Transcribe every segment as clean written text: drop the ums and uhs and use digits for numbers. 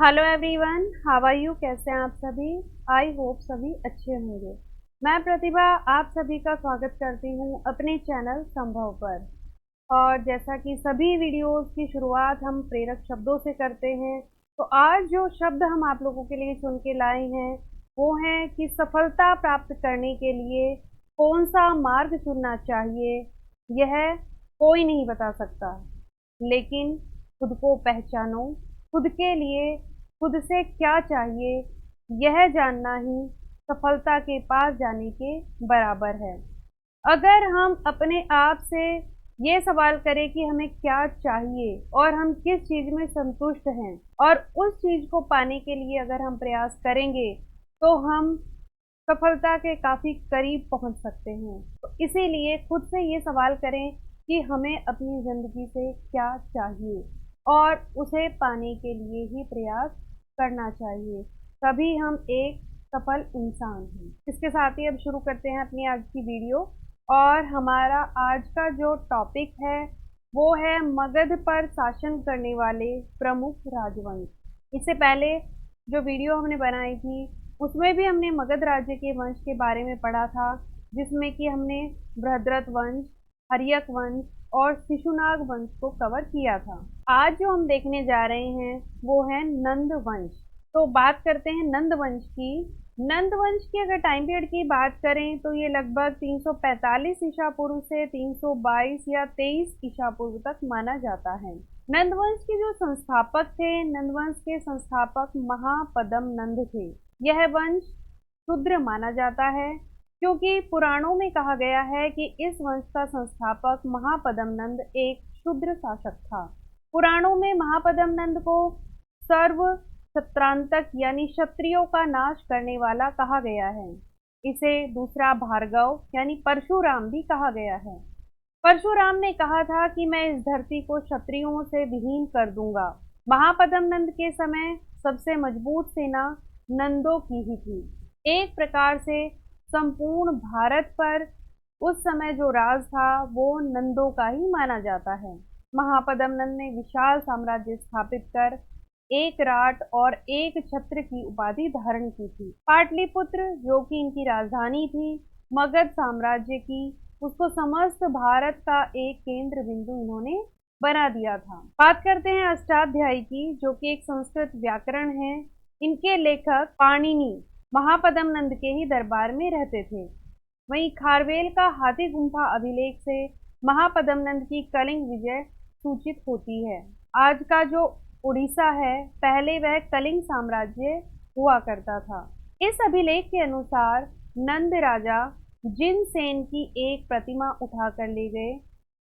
Hello everyone, how are you? कैसे हैं आप सभी? आई होप सभी अच्छे होंगे। मैं प्रतिभा आप सभी का स्वागत करती हूँ अपने चैनल संभव पर। और जैसा कि सभी वीडियोस की शुरुआत हम प्रेरक शब्दों से करते हैं, तो आज जो शब्द हम आप लोगों के लिए चुन के लाए हैं वो है कि सफलता प्राप्त करने के लिए कौन सा मार्ग चुनना चाहिए, यह कोई नहीं बता सकता। लेकिन खुद को पहचानो, खुद के लिए खुद से क्या चाहिए, यह जानना ही सफलता के पास जाने के बराबर है। अगर हम अपने आप से ये सवाल करें कि हमें क्या चाहिए और हम किस चीज़ में संतुष्ट हैं, और उस चीज़ को पाने के लिए अगर हम प्रयास करेंगे, तो हम सफलता के काफ़ी करीब पहुंच सकते हैं। तो इसीलिए खुद से ये सवाल करें कि हमें अपनी ज़िंदगी से क्या चाहिए और उसे पाने के लिए ही प्रयास करना चाहिए। तभी हम एक सफल इंसान हैं। इसके साथ ही अब शुरू करते हैं अपनी आज की वीडियो। और हमारा आज का जो टॉपिक है वो है मगध पर शासन करने वाले प्रमुख राजवंश। इससे पहले जो वीडियो हमने बनाई थी उसमें भी हमने मगध राज्य के वंश के बारे में पढ़ा था, जिसमें कि हमने बृहद्रथ वंश, हर्यक वंश और शिशुनाग वंश को कवर किया था। आज जो हम देखने जा रहे हैं वो है नंद वंश। तो बात करते हैं नंद वंश की। नंद वंश की अगर टाइम पीरियड की बात करें तो ये लगभग 345 ईसा पूर्व से 322 या 23 ईसा पूर्व तक माना जाता है। नंद वंश के जो संस्थापक थे, नंद वंश के संस्थापक महापद्म नंद थे। यह वंश शूद्र माना जाता है क्योंकि पुराणों में कहा गया है कि इस वंश का संस्थापक महापद्म नंद एक शूद्र शासक था। पुराणों में महापद्म नंद को सर्व क्षत्रांतक यानी क्षत्रियों का नाश करने वाला कहा गया है। इसे दूसरा भार्गव यानी परशुराम भी कहा गया है। परशुराम ने कहा था कि मैं इस धरती को क्षत्रियों से विहीन कर दूंगा। महापद्म नंद के समय सबसे मजबूत सेना नंदों की ही थी। एक प्रकार से संपूर्ण भारत पर उस समय जो राज था वो नंदों का ही माना जाता है। महापद्म नंद ने विशाल साम्राज्य स्थापित कर एक राट और एक छत्र की उपाधि धारण की थी। पाटलिपुत्र जो कि इनकी राजधानी थी मगध साम्राज्य की, उसको समस्त भारत का एक केंद्र बिंदु इन्होंने बना दिया था। बात करते हैं अष्टाध्यायी की, जो कि एक संस्कृत व्याकरण है। इनके लेखक पाणिनि महापद्म नंद के ही दरबार में रहते थे। वहीं खारवेल का हाथी गुम्फा अभिलेख से महापद्म नंद की कलिंग विजय सूचित होती है। आज का जो उड़ीसा है, पहले वह कलिंग साम्राज्य हुआ करता था। इस अभिलेख के अनुसार नंद राजा जिनसेन की एक प्रतिमा उठाकर ले गए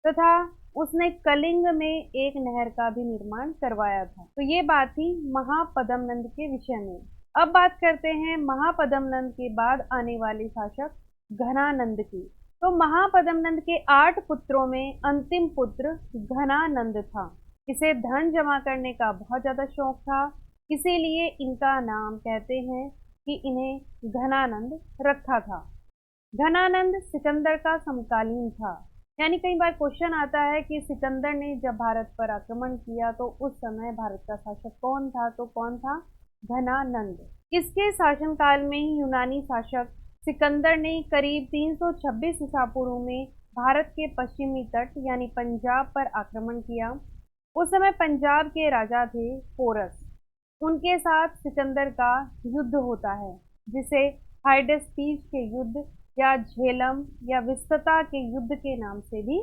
तथा उसने कलिंग में एक नहर का भी निर्माण करवाया था। तो ये बात थी महापद्म नंद के विषय में। अब बात करते हैं महापद्म नंद के बाद आने वाले शासक घनानंद की। तो महापद्म नंद के 8 पुत्रों में अंतिम पुत्र घनानंद था। इसे धन जमा करने का बहुत ज्यादा शौक था, इसीलिए इनका नाम कहते हैं कि इन्हें घनानंद रखा था। घनानंद सिकंदर का समकालीन था। यानी कई बार क्वेश्चन आता है कि सिकंदर ने जब भारत पर आक्रमण किया तो उस समय भारत का शासक कौन था, तो कौन था? घनानंद। इसके शासनकाल में ही यूनानी शासक सिकंदर ने करीब 326 ईसा पूर्व में भारत के पश्चिमी तट यानी पंजाब पर आक्रमण किया। उस समय पंजाब के राजा थे पोरस। उनके साथ सिकंदर का युद्ध होता है, जिसे हाइडेस्पीस के युद्ध या झेलम या विस्तता के युद्ध के नाम से भी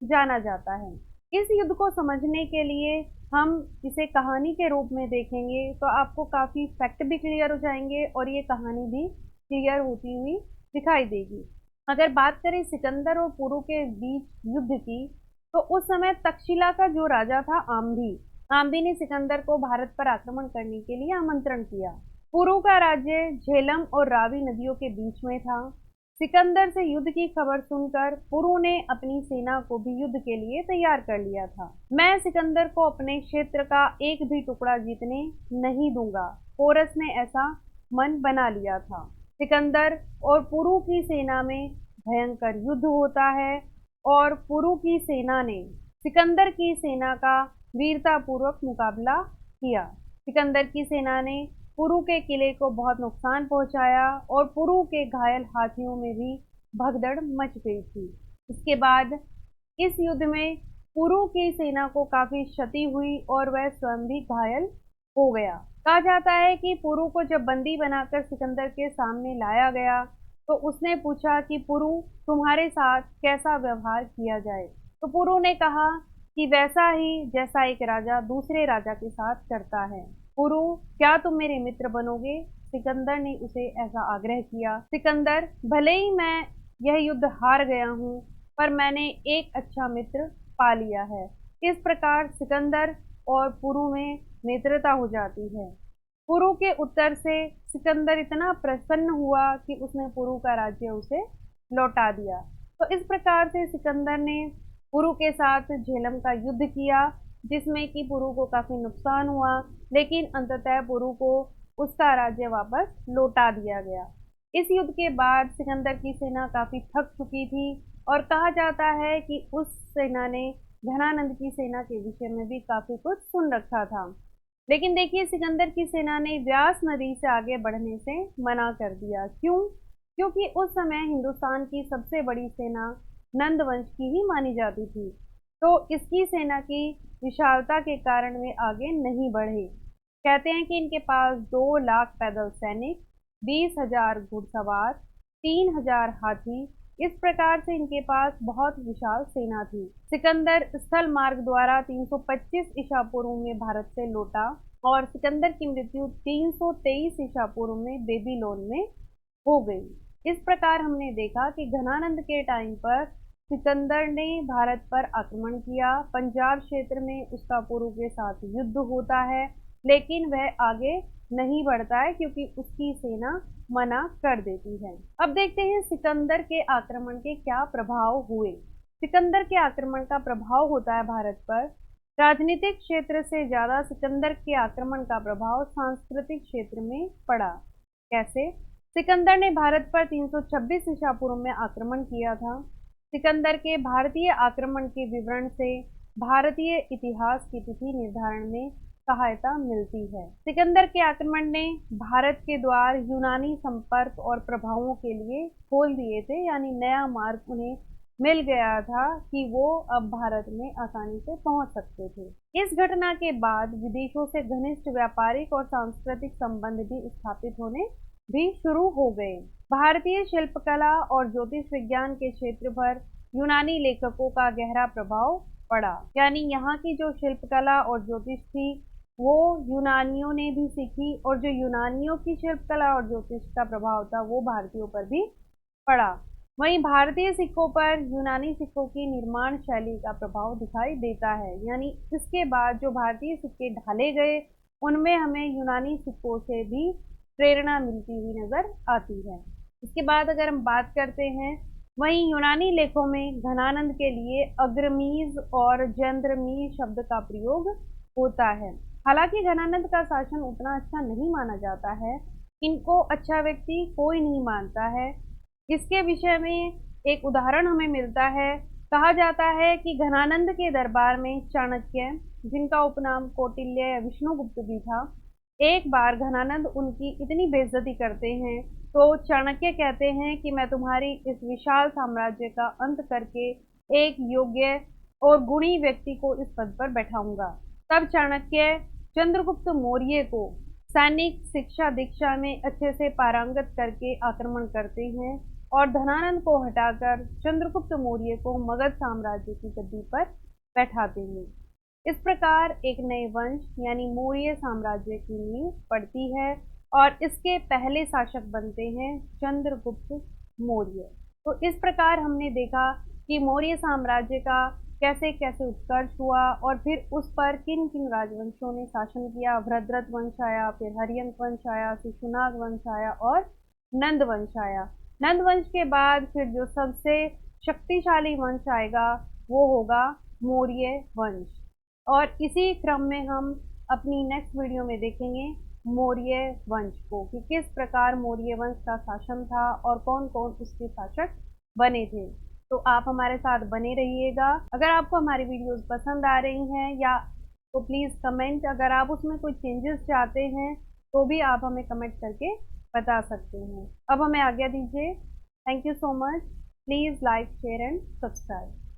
जाना जाता है। इस युद्ध को समझने के लिए हम इसे कहानी के रूप में देखेंगे तो आपको काफ़ी फैक्ट भी क्लियर हो जाएंगे और ये कहानी भी क्लियर होती हुई दिखाई देगी। अगर बात करें सिकंदर और पुरु के बीच युद्ध की, तो उस समय तक्षशिला का जो राजा था आम्बी ने सिकंदर को भारत पर आक्रमण करने के लिए आमंत्रण किया। पुरु का राज्य झेलम और रावी नदियों के बीच में था। सिकंदर से युद्ध की खबर सुनकर पुरु ने अपनी सेना को भी युद्ध के लिए तैयार कर लिया था। मैं सिकंदर को अपने क्षेत्र का एक भी टुकड़ा जीतने नहीं दूंगा, पोरस ने ऐसा मन बना लिया था। सिकंदर और पुरु की सेना में भयंकर युद्ध होता है और पुरु की सेना ने सिकंदर की सेना का वीरतापूर्वक मुकाबला किया। सिकंदर की सेना ने पुरु के किले को बहुत नुकसान पहुंचाया और पुरु के घायल हाथियों में भी भगदड़ मच गई थी। इसके बाद इस युद्ध में पुरु की सेना को काफी क्षति हुई और वह स्वयं भी घायल हो गया। कहा जाता है कि पुरु को जब बंदी बनाकर सिकंदर के सामने लाया गया तो उसने पूछा कि पुरु, तुम्हारे साथ कैसा व्यवहार किया जाए। तो पुरु ने कहा कि वैसा ही जैसा एक राजा दूसरे राजा के साथ करता है। पुरु, क्या तुम मेरे मित्र बनोगे? सिकंदर ने उसे ऐसा आग्रह किया। सिकंदर, भले ही मैं यह युद्ध हार गया हूँ, पर मैंने एक अच्छा मित्र पा लिया है। इस प्रकार सिकंदर और पुरु में मित्रता हो जाती है। पुरु के उत्तर से सिकंदर इतना प्रसन्न हुआ कि उसने पुरु का राज्य उसे लौटा दिया। तो इस प्रकार से सिकंदर ने पुरु के साथ झेलम का युद्ध किया, जिसमें कि पुरु को काफी नुकसान हुआ, लेकिन अंततः पुरु को उसका राज्य वापस लौटा दिया गया। इस युद्ध के बाद सिकंदर की सेना काफी थक चुकी थी और कहा जाता है कि उस सेना ने घनानंद की सेना के विषय में भी काफी कुछ सुन रखा था। लेकिन देखिए, सिकंदर की सेना ने व्यास नदी से आगे बढ़ने से मना कर दिया। क्यों? क्योंकि उस समय हिंदुस्तान की सबसे बड़ी सेना नंद वंश की ही मानी जाती थी। तो इसकी सेना की विशालता के कारण वे आगे नहीं बढ़े। कहते हैं कि इनके पास 2 लाख पैदल सैनिक, 20,000 घुड़सवार, 3,000 हाथी, इस प्रकार से इनके पास बहुत विशाल सेना थी। सिकंदर स्थल मार्ग द्वारा 325 ईसा पूर्व में भारत से लौटा और सिकंदर की मृत्यु 323 ईसा पूर्व में बेबीलोन में हो गई। इस प्रकार हमने देखा कि घनानंद के टाइम पर सिकंदर ने भारत पर आक्रमण किया। पंजाब क्षेत्र में उसका पुरु के साथ युद्ध होता है, लेकिन वह आगे नहीं बढ़ता है क्योंकि उसकी सेना मना कर देती है। अब देखते हैं सिकंदर के आक्रमण के क्या प्रभाव हुए। सिकंदर के आक्रमण का प्रभाव होता है भारत पर राजनीतिक क्षेत्र से ज्यादा सिकंदर के आक्रमण का प्रभाव सांस्कृतिक क्षेत्र में पड़ा। कैसे? सिकंदर ने भारत पर 326 ईसा पूर्व में आक्रमण किया था। सिकंदर के भारतीय आक्रमण के विवरण से भारतीय इतिहास की तिथि निर्धारण में सहायता मिलती है। सिकंदर के आक्रमण ने भारत के द्वार यूनानी संपर्क और प्रभावों के लिए खोल दिए थे, यानी नया मार्ग उन्हें मिल गया था कि वो अब भारत में आसानी से पहुंच सकते थे। इस घटना के बाद विदेशों से घनिष्ठ व्यापारिक और सांस्कृतिक संबंध भी स्थापित होने भी शुरू हो गए। भारतीय शिल्पकला और ज्योतिष विज्ञान के क्षेत्र पर यूनानी लेखकों का गहरा प्रभाव पड़ा, यानी यहाँ की जो शिल्पकला और ज्योतिष थी वो यूनानियों ने भी सीखी और जो यूनानियों की शिल्पकला और ज्योतिष का प्रभाव था वो भारतीयों पर भी पड़ा। वहीं भारतीय सिक्कों पर यूनानी सिक्कों की निर्माण शैली का प्रभाव दिखाई देता है, यानी इसके बाद जो भारतीय सिक्के ढाले गए उनमें हमें यूनानी सिक्कों से भी प्रेरणा मिलती हुई नजर आती है। इसके बाद अगर हम बात करते हैं, वहीं यूनानी लेखों में घनानंद के लिए अग्रमीज और जंद्रमीज शब्द का प्रयोग होता है। हालांकि घनानंद का शासन उतना अच्छा नहीं माना जाता है, इनको अच्छा व्यक्ति कोई नहीं मानता है। इसके विषय में एक उदाहरण हमें मिलता है। कहा जाता है कि घनानंद के दरबार में चाणक्य, जिनका उपनाम कौटिल्य या विष्णुगुप्त भी था, एक बार घनानंद उनकी इतनी बेइज्जती करते हैं तो चाणक्य कहते हैं कि मैं तुम्हारी इस विशाल साम्राज्य का अंत करके एक योग्य और गुणी व्यक्ति को इस पद पर बैठाऊंगा। तब चाणक्य चंद्रगुप्त मौर्य को सैनिक शिक्षा दीक्षा में अच्छे से पारंगत करके आक्रमण करते हैं और धनानंद को हटाकर चंद्रगुप्त मौर्य को मगध साम्राज्य की गद्दी पर बैठाते हैं। इस प्रकार एक नए वंश यानी मौर्य साम्राज्य की नींव पड़ती है और इसके पहले शासक बनते हैं चंद्रगुप्त मौर्य। तो इस प्रकार हमने देखा कि मौर्य साम्राज्य का कैसे कैसे उत्कर्ष हुआ और फिर उस पर किन किन राजवंशों ने शासन किया। भद्रथ वंश आया, फिर हरियंक वंश आया, शिशुनाग वंश आया और नंद वंश आया। नंद वंश के बाद फिर जो सबसे शक्तिशाली वंश आएगा वो होगा मौर्य वंश। और इसी क्रम में हम अपनी नेक्स्ट वीडियो में देखेंगे मौर्य वंश को कि किस प्रकार मौर्य वंश का शासन था और कौन कौन उसके शासक बने थे। तो आप हमारे साथ बने रहिएगा। अगर आपको हमारी वीडियोस पसंद आ रही हैं या तो प्लीज़ कमेंट, अगर आप उसमें कोई चेंजेस चाहते हैं तो भी आप हमें कमेंट करके बता सकते हैं। अब हमें आज्ञा दीजिए। Thank you so much. Please like share and subscribe.